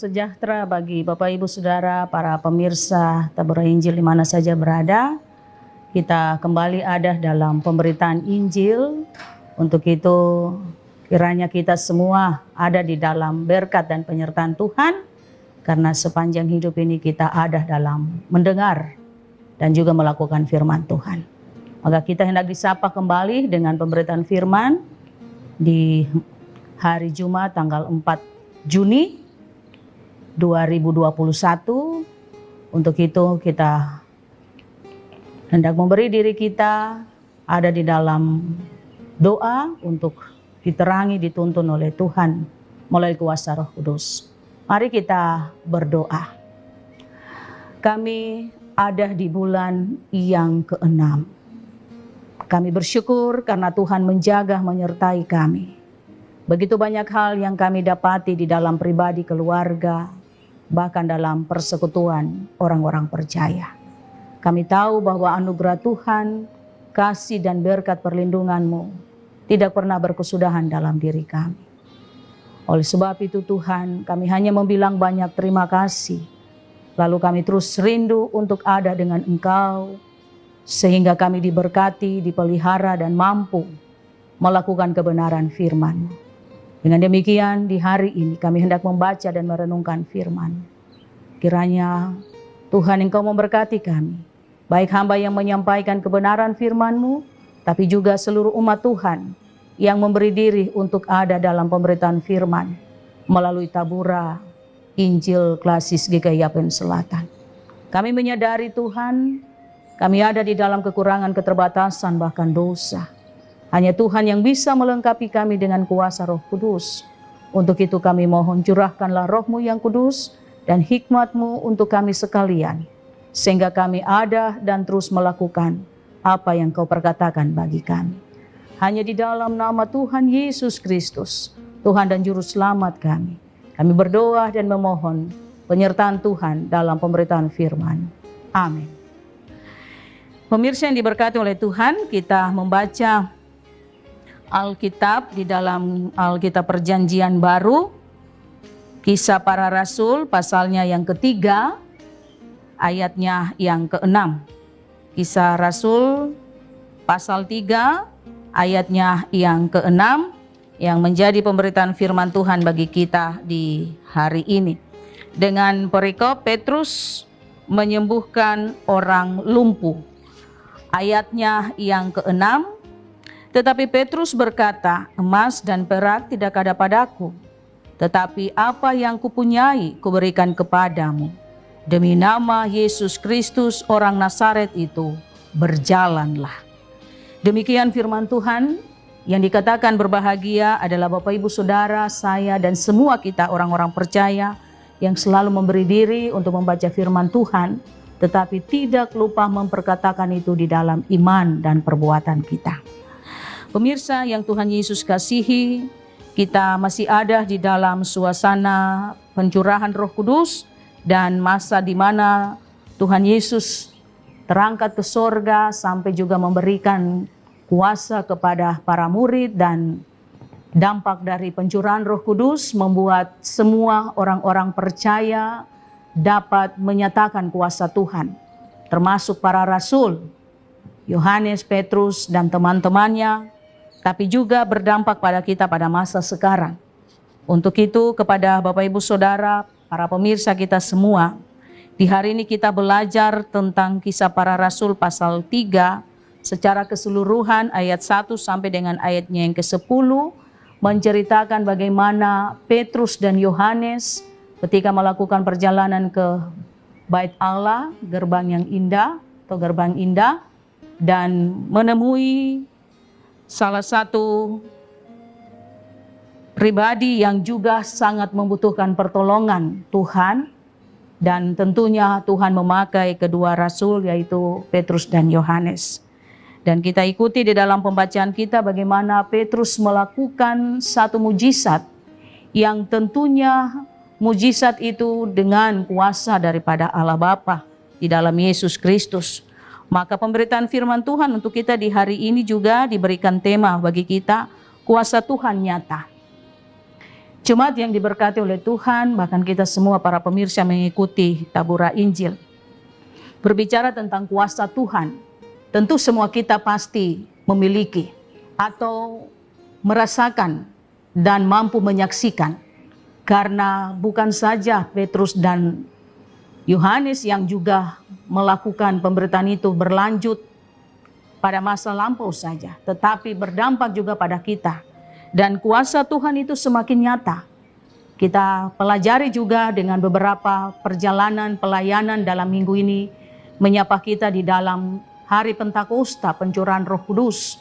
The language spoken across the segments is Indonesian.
sejahtera bagi Bapak Ibu Saudara, para pemirsa Tabur Injil di mana saja berada. Kita kembali ada dalam pemberitaan Injil. Untuk itu kiranya kita semua ada di dalam berkat dan penyertaan Tuhan. Karena sepanjang hidup ini kita ada dalam mendengar dan juga melakukan firman Tuhan. Maka kita hendak disapa kembali dengan pemberitaan firman di hari Jumat tanggal 4 Juni 2021. Untuk itu kita hendak memberi diri kita ada di dalam doa untuk diterangi, dituntun oleh Tuhan melalui kuasa Roh Kudus. Mari kita berdoa. Kami ada di bulan yang ke-6. Kami bersyukur karena Tuhan menjaga, menyertai kami. Begitu banyak hal yang kami dapati di dalam pribadi, keluarga, bahkan dalam persekutuan orang-orang percaya. Kami tahu bahwa anugerah Tuhan, kasih dan berkat perlindungan-Mu tidak pernah berkesudahan dalam diri kami. Oleh sebab itu Tuhan, kami hanya membilang banyak terima kasih. Lalu kami terus rindu untuk ada dengan Engkau, sehingga kami diberkati, dipelihara dan mampu melakukan kebenaran firman-Mu. Dengan demikian di hari ini kami hendak membaca dan merenungkan firman. Kiranya Tuhan Engkau memberkati kami. Baik hamba yang menyampaikan kebenaran firman-Mu, tapi juga seluruh umat Tuhan yang memberi diri untuk ada dalam pemberitaan firman melalui Tabura Injil Klasis GKI Yapen Selatan. Kami menyadari Tuhan, kami ada di dalam kekurangan, keterbatasan, bahkan dosa. Hanya Tuhan yang bisa melengkapi kami dengan kuasa Roh Kudus. Untuk itu kami mohon curahkanlah Roh-Mu yang kudus dan hikmat-Mu untuk kami sekalian. Sehingga kami ada dan terus melakukan apa yang Kau perkatakan bagi kami. Hanya di dalam nama Tuhan Yesus Kristus, Tuhan dan Juru Selamat kami. Kami berdoa dan memohon penyertaan Tuhan dalam pemberitaan firman. Amin. Pemirsa yang diberkati oleh Tuhan, kita membaca Alkitab di dalam Alkitab Perjanjian Baru, Kisah Para Rasul pasalnya yang ketiga, ayatnya yang ke-6. Kisah Rasul pasal 3, ayatnya yang ke-6, yang menjadi pemberitaan firman Tuhan bagi kita di hari ini. Dengan perikop Petrus menyembuhkan orang lumpuh. Ayatnya yang ke-6, tetapi Petrus berkata, emas dan perak tidak ada padaku, tetapi apa yang kupunyai kuberikan kepadamu. Demi nama Yesus Kristus orang Nazaret itu, berjalanlah. Demikian firman Tuhan. Yang dikatakan berbahagia adalah Bapak Ibu Saudara, saya dan semua kita orang-orang percaya yang selalu memberi diri untuk membaca firman Tuhan, tetapi tidak lupa memperkatakan itu di dalam iman dan perbuatan kita. Pemirsa yang Tuhan Yesus kasihi, kita masih ada di dalam suasana pencurahan Roh Kudus dan masa di mana Tuhan Yesus terangkat ke sorga sampai juga memberikan kuasa kepada para murid, dan dampak dari pencurahan Roh Kudus membuat semua orang-orang percaya dapat menyatakan kuasa Tuhan, termasuk para rasul, Yohanes, Petrus dan teman-temannya, tapi juga berdampak pada kita pada masa sekarang. Untuk itu kepada Bapak Ibu Saudara, para pemirsa kita semua, di hari ini kita belajar tentang Kisah Para Rasul pasal 3 secara keseluruhan ayat 1 sampai dengan ayatnya yang ke-10, menceritakan bagaimana Petrus dan Yohanes ketika melakukan perjalanan ke Bait Allah, gerbang yang indah atau gerbang indah, dan menemui salah satu pribadi yang juga sangat membutuhkan pertolongan Tuhan, dan tentunya Tuhan memakai kedua rasul yaitu Petrus dan Yohanes. Dan kita ikuti di dalam pembacaan kita bagaimana Petrus melakukan satu mujizat yang tentunya mujizat itu dengan kuasa daripada Allah Bapa di dalam Yesus Kristus. Maka pemberitaan firman Tuhan untuk kita di hari ini juga diberikan tema bagi kita, kuasa Tuhan nyata. Jemaat yang diberkati oleh Tuhan, bahkan kita semua para pemirsa mengikuti Tabura Injil. Berbicara tentang kuasa Tuhan, tentu semua kita pasti memiliki atau merasakan dan mampu menyaksikan. Karena bukan saja Petrus dan Yohanes yang juga melakukan pemberitaan itu berlanjut pada masa lampau saja, tetapi berdampak juga pada kita. Dan kuasa Tuhan itu semakin nyata. Kita pelajari juga dengan beberapa perjalanan pelayanan dalam minggu ini, menyapa kita di dalam hari Pentakosta, pencurahan Roh Kudus,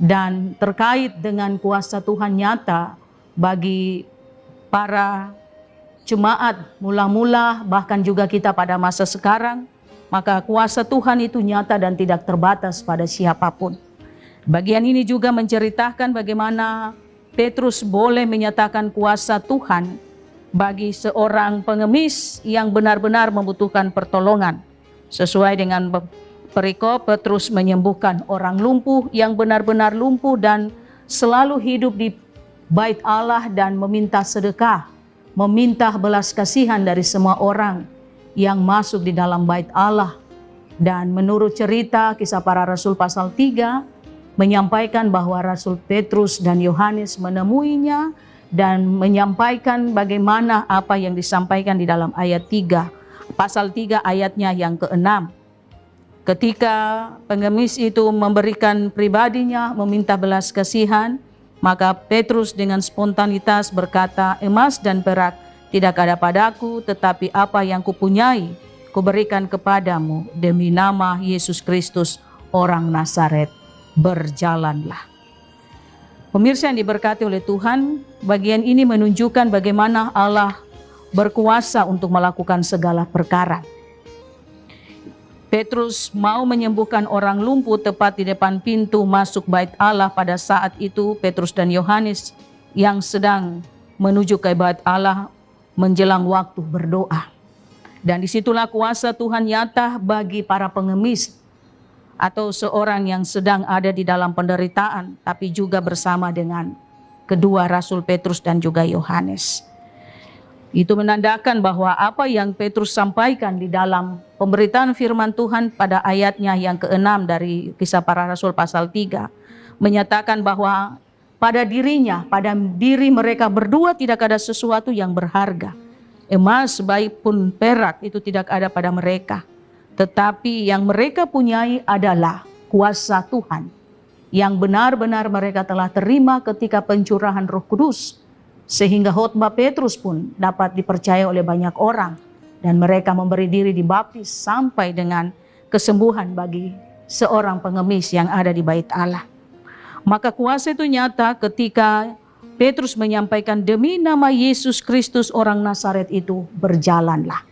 dan terkait dengan kuasa Tuhan nyata bagi para jemaat mula-mula, bahkan juga kita pada masa sekarang, maka kuasa Tuhan itu nyata dan tidak terbatas pada siapapun. Bagian ini juga menceritakan bagaimana Petrus boleh menyatakan kuasa Tuhan bagi seorang pengemis yang benar-benar membutuhkan pertolongan. Sesuai dengan perikop, Petrus menyembuhkan orang lumpuh yang benar-benar lumpuh dan selalu hidup di bait Allah dan meminta sedekah, meminta belas kasihan dari semua orang yang masuk di dalam bait Allah. Dan menurut cerita Kisah Para Rasul pasal 3, menyampaikan bahwa Rasul Petrus dan Yohanes menemuinya dan menyampaikan bagaimana apa yang disampaikan di dalam ayat 3, pasal 3 ayatnya yang ke-6. Ketika pengemis itu memberikan pribadinya, meminta belas kasihan, maka Petrus dengan spontanitas berkata, "Emas dan perak tidak ada padaku, tetapi apa yang kupunyai, kuberikan kepadamu. Demi nama Yesus Kristus, orang Nazaret, berjalanlah." Pemirsa yang diberkati oleh Tuhan, bagian ini menunjukkan bagaimana Allah berkuasa untuk melakukan segala perkara. Petrus mau menyembuhkan orang lumpuh tepat di depan pintu masuk bait Allah. Pada saat itu Petrus dan Yohanes yang sedang menuju ke bait Allah menjelang waktu berdoa. Dan disitulah kuasa Tuhan nyata bagi para pengemis atau seorang yang sedang ada di dalam penderitaan, tapi juga bersama dengan kedua Rasul Petrus dan juga Yohanes. Itu menandakan bahwa apa yang Petrus sampaikan di dalam pemberitaan firman Tuhan pada ayatnya yang ke-6 dari Kisah Para Rasul pasal 3, menyatakan bahwa pada dirinya, pada diri mereka berdua tidak ada sesuatu yang berharga. Emas baik pun perak itu tidak ada pada mereka. Tetapi yang mereka punyai adalah kuasa Tuhan yang benar-benar mereka telah terima ketika pencurahan Roh Kudus. Sehingga khotbah Petrus pun dapat dipercaya oleh banyak orang. Dan mereka memberi diri dibaptis sampai dengan kesembuhan bagi seorang pengemis yang ada di bait Allah. Maka kuasa itu nyata ketika Petrus menyampaikan, "Demi nama Yesus Kristus orang Nazaret itu, berjalanlah."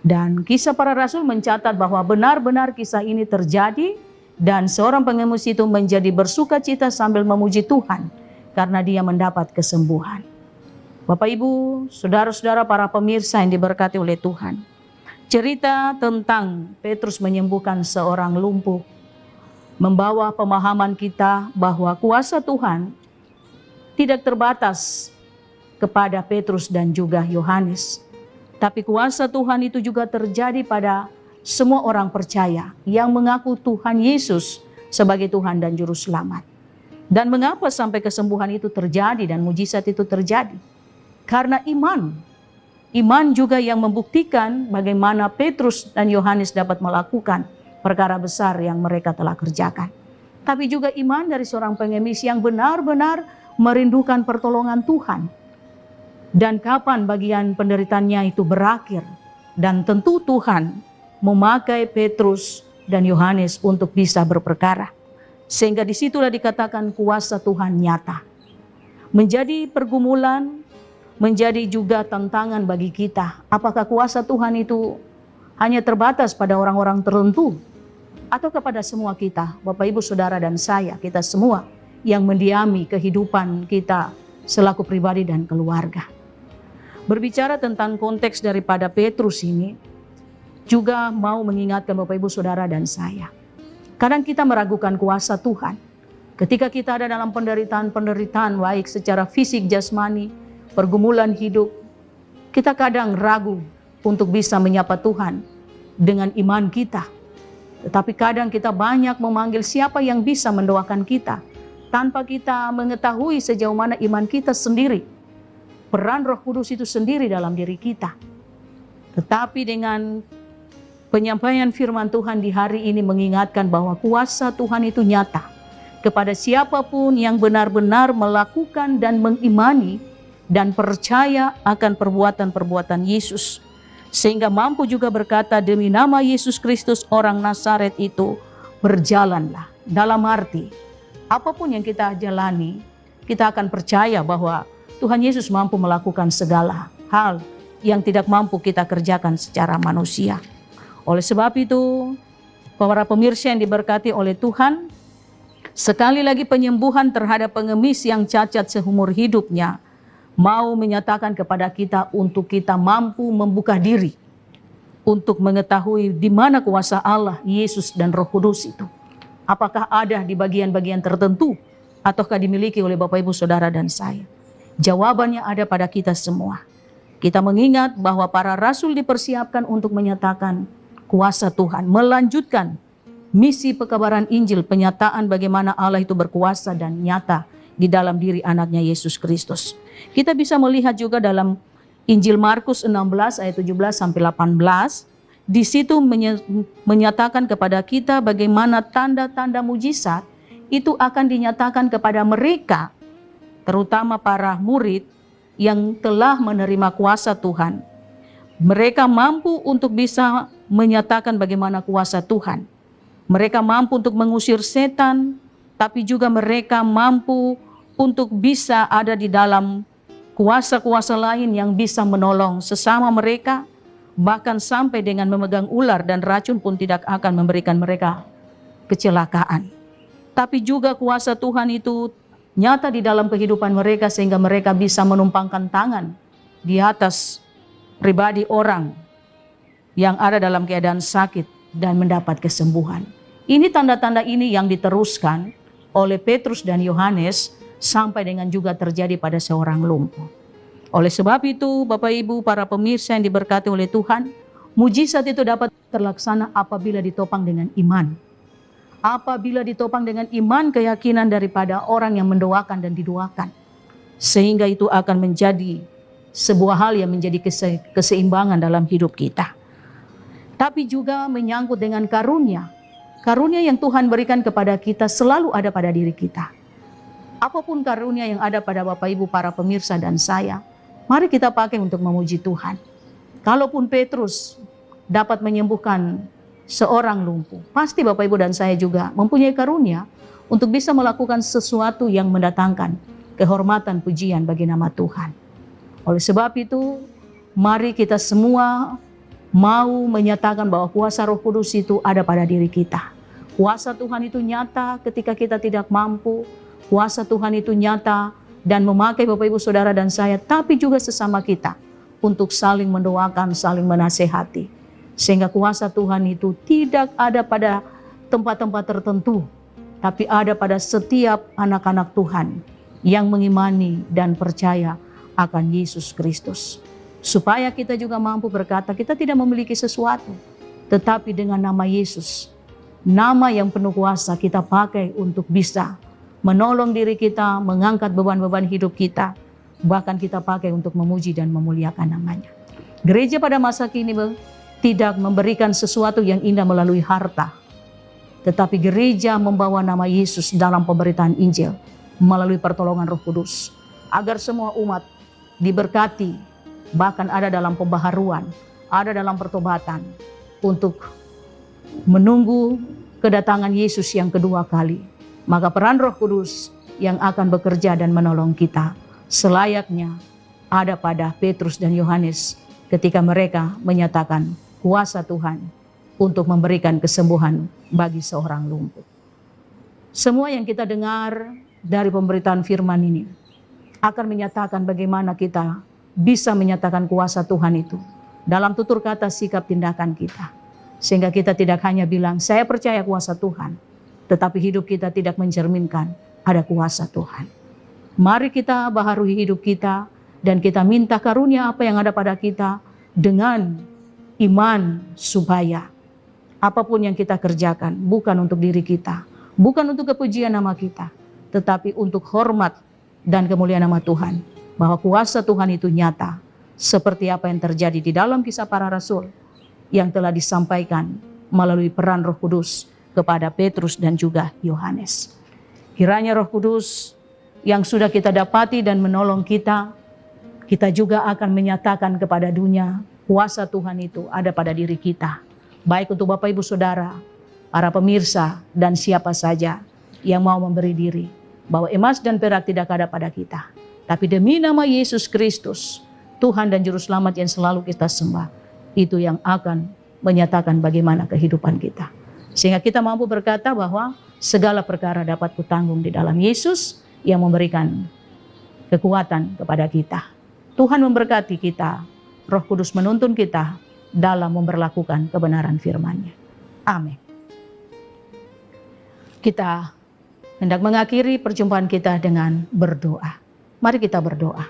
Dan Kisah Para Rasul mencatat bahwa benar-benar kisah ini terjadi dan seorang pengemis itu menjadi bersuka cita sambil memuji Tuhan karena dia mendapat kesembuhan. Bapak, Ibu, saudara-saudara para pemirsa yang diberkati oleh Tuhan. Cerita tentang Petrus menyembuhkan seorang lumpuh membawa pemahaman kita bahwa kuasa Tuhan tidak terbatas kepada Petrus dan juga Yohanes. Tapi kuasa Tuhan itu juga terjadi pada semua orang percaya yang mengaku Tuhan Yesus sebagai Tuhan dan Juru Selamat. Dan mengapa sampai kesembuhan itu terjadi dan mujizat itu terjadi? Karena iman. Iman juga yang membuktikan bagaimana Petrus dan Yohanes dapat melakukan perkara besar yang mereka telah kerjakan. Tapi juga iman dari seorang pengemis yang benar-benar merindukan pertolongan Tuhan. Dan kapan bagian penderitaannya itu berakhir. Dan tentu Tuhan memakai Petrus dan Yohanes untuk bisa berperkara. Sehingga disitulah dikatakan kuasa Tuhan nyata. Menjadi pergumulan, menjadi juga tantangan bagi kita. Apakah kuasa Tuhan itu hanya terbatas pada orang-orang tertentu? Atau kepada semua kita, Bapak, Ibu, Saudara, dan saya, kita semua yang mendiami kehidupan kita selaku pribadi dan keluarga. Berbicara tentang konteks daripada Petrus ini, juga mau mengingatkan Bapak, Ibu, Saudara, dan saya. Kadang kita meragukan kuasa Tuhan. Ketika kita ada dalam penderitaan-penderitaan baik secara fisik jasmani pergumulan hidup, kita kadang ragu untuk bisa menyapa Tuhan dengan iman kita. Tetapi kadang kita banyak memanggil siapa yang bisa mendoakan kita, tanpa kita mengetahui sejauh mana iman kita sendiri. Peran Roh Kudus itu sendiri dalam diri kita. Tetapi dengan penyampaian firman Tuhan di hari ini mengingatkan bahwa kuasa Tuhan itu nyata kepada siapapun yang benar-benar melakukan dan mengimani dan percaya akan perbuatan-perbuatan Yesus. Sehingga mampu juga berkata, demi nama Yesus Kristus orang Nazaret itu, berjalanlah. Dalam arti, apapun yang kita jalani, kita akan percaya bahwa Tuhan Yesus mampu melakukan segala hal yang tidak mampu kita kerjakan secara manusia. Oleh sebab itu, para pemirsa yang diberkati oleh Tuhan, sekali lagi penyembuhan terhadap pengemis yang cacat seumur hidupnya, mau menyatakan kepada kita untuk kita mampu membuka diri untuk mengetahui di mana kuasa Allah, Yesus dan Roh Kudus itu. Apakah ada di bagian-bagian tertentu ataukah dimiliki oleh Bapak Ibu Saudara dan saya? Jawabannya ada pada kita semua. Kita mengingat bahwa para rasul dipersiapkan untuk menyatakan kuasa Tuhan, melanjutkan misi pekabaran Injil, penyataan bagaimana Allah itu berkuasa dan nyata di dalam diri anaknya Yesus Kristus. Kita bisa melihat juga dalam Injil Markus 16 ayat 17 sampai 18. Di situ menyatakan kepada kita bagaimana tanda-tanda mujizat itu akan dinyatakan kepada mereka, terutama para murid yang telah menerima kuasa Tuhan. Mereka mampu untuk bisa menyatakan bagaimana kuasa Tuhan. Mereka mampu untuk mengusir setan, tapi juga mereka mampu untuk bisa ada di dalam kuasa-kuasa lain yang bisa menolong sesama mereka, bahkan sampai dengan memegang ular dan racun pun tidak akan memberikan mereka kecelakaan. Tapi juga kuasa Tuhan itu nyata di dalam kehidupan mereka sehingga mereka bisa menumpangkan tangan di atas pribadi orang yang ada dalam keadaan sakit dan mendapat kesembuhan. Ini tanda-tanda ini yang diteruskan oleh Petrus dan Yohanes sampai dengan juga terjadi pada seorang lumpuh. Oleh sebab itu, Bapak Ibu, para pemirsa yang diberkati oleh Tuhan, mujizat itu dapat terlaksana apabila ditopang dengan iman. Apabila ditopang dengan iman, keyakinan daripada orang yang mendoakan dan didoakan. Sehingga itu akan menjadi sebuah hal yang menjadi keseimbangan dalam hidup kita. Tapi juga menyangkut dengan karunia. Karunia yang Tuhan berikan kepada kita selalu ada pada diri kita. Apapun karunia yang ada pada Bapak Ibu para pemirsa dan saya, mari kita pakai untuk memuji Tuhan. Kalaupun Petrus dapat menyembuhkan seorang lumpuh, pasti Bapak Ibu dan saya juga mempunyai karunia untuk bisa melakukan sesuatu yang mendatangkan kehormatan pujian bagi nama Tuhan. Oleh sebab itu, mari kita semua mau menyatakan bahwa kuasa Roh Kudus itu ada pada diri kita. Kuasa Tuhan itu nyata ketika kita tidak mampu. Kuasa Tuhan itu nyata dan memakai Bapak Ibu Saudara dan saya, tapi juga sesama kita untuk saling mendoakan, saling menasehati. Sehingga kuasa Tuhan itu tidak ada pada tempat-tempat tertentu, tapi ada pada setiap anak-anak Tuhan yang mengimani dan percaya akan Yesus Kristus. Supaya kita juga mampu berkata, kita tidak memiliki sesuatu, tetapi dengan nama Yesus, nama yang penuh kuasa kita pakai untuk bisa menolong diri kita, mengangkat beban-beban hidup kita, bahkan kita pakai untuk memuji dan memuliakan namanya. Gereja pada masa kini tidak memberikan sesuatu yang indah melalui harta, tetapi gereja membawa nama Yesus dalam pemberitaan Injil melalui pertolongan Roh Kudus, agar semua umat diberkati, bahkan ada dalam pembaharuan, ada dalam pertobatan, untuk menunggu kedatangan Yesus yang kedua kali. Maka peran Roh Kudus yang akan bekerja dan menolong kita selayaknya ada pada Petrus dan Yohanes ketika mereka menyatakan kuasa Tuhan untuk memberikan kesembuhan bagi seorang lumpuh. Semua yang kita dengar dari pemberitaan firman ini akan menyatakan bagaimana kita bisa menyatakan kuasa Tuhan itu dalam tutur kata, sikap, tindakan kita. Sehingga kita tidak hanya bilang, saya percaya kuasa Tuhan, tetapi hidup kita tidak mencerminkan ada kuasa Tuhan. Mari kita baharui hidup kita Dan kita minta karunia apa yang ada pada kita dengan iman, supaya apapun yang kita kerjakan bukan untuk diri kita, bukan untuk kepujian nama kita, tetapi untuk hormat dan kemuliaan nama Tuhan. Bahwa kuasa Tuhan itu nyata, seperti apa yang terjadi di dalam Kisah Para Rasul yang telah disampaikan melalui peran Roh Kudus kepada Petrus dan juga Yohanes. Kiranya Roh Kudus yang sudah kita dapati dan menolong kita, kita juga akan menyatakan kepada dunia kuasa Tuhan itu ada pada diri kita. Baik untuk Bapak Ibu Saudara, para pemirsa, dan siapa saja yang mau memberi diri. Bahwa emas dan perak tidak ada pada kita. Tapi demi nama Yesus Kristus, Tuhan dan Juru Selamat yang selalu kita sembah, itu yang akan menyatakan bagaimana kehidupan kita. Sehingga kita mampu berkata bahwa segala perkara dapat kutanggung di dalam Yesus yang memberikan kekuatan kepada kita. Tuhan memberkati kita, Roh Kudus menuntun kita dalam memberlakukan kebenaran firman-Nya. Amin. Kita hendak mengakhiri perjumpaan kita dengan berdoa. Mari kita berdoa.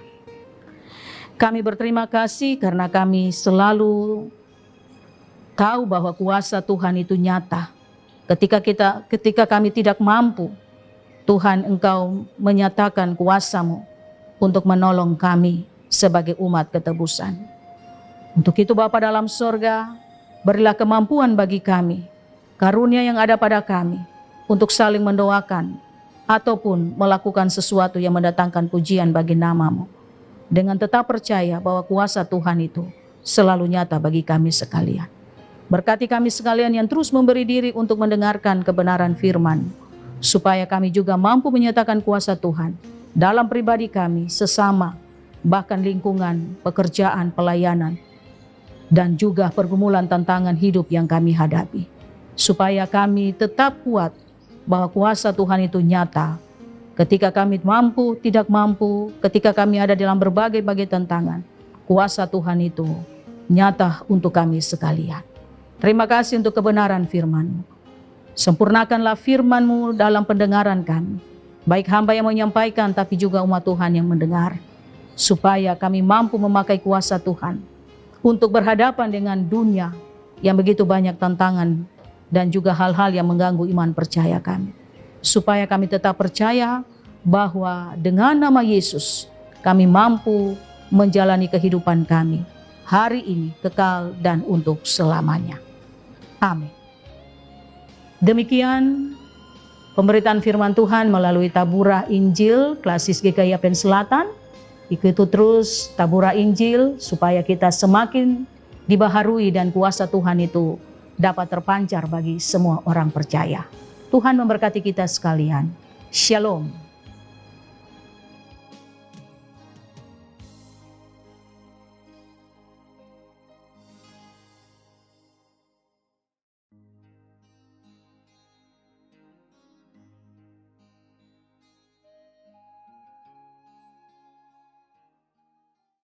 Kami berterima kasih karena kami selalu tahu bahwa kuasa Tuhan itu nyata. Ketika kami tidak mampu, Tuhan Engkau menyatakan kuasa-Mu untuk menolong kami sebagai umat ketebusan. Untuk itu Bapa dalam sorga, berilah kemampuan bagi kami, karunia yang ada pada kami, untuk saling mendoakan, ataupun melakukan sesuatu yang mendatangkan pujian bagi nama-Mu. Dengan tetap percaya bahwa kuasa Tuhan itu selalu nyata bagi kami sekalian. Berkati kami sekalian yang terus memberi diri untuk mendengarkan kebenaran firman, supaya kami juga mampu menyatakan kuasa Tuhan dalam pribadi kami, sesama, bahkan lingkungan, pekerjaan, pelayanan, dan juga pergumulan tantangan hidup yang kami hadapi. Supaya kami tetap kuat bahwa kuasa Tuhan itu nyata. Ketika kami mampu, tidak mampu, ketika kami ada dalam berbagai-bagai tantangan, kuasa Tuhan itu nyata untuk kami sekalian. Terima kasih untuk kebenaran firman-Mu. Sempurnakanlah firman-Mu dalam pendengaran kami. Baik hamba yang menyampaikan, tapi juga umat Tuhan yang mendengar. Supaya kami mampu memakai kuasa Tuhan untuk berhadapan dengan dunia yang begitu banyak tantangan dan juga hal-hal yang mengganggu iman percaya kami. Supaya kami tetap percaya bahwa dengan nama Yesus kami mampu menjalani kehidupan kami hari ini, kekal dan untuk selamanya. Amin. Demikian pemberitaan firman Tuhan melalui Tabura Injil Klasis GKI Yapen Selatan. Ikuti terus Tabura Injil supaya kita semakin dibaharui dan kuasa Tuhan itu dapat terpancar bagi semua orang percaya. Tuhan memberkati kita sekalian. Shalom.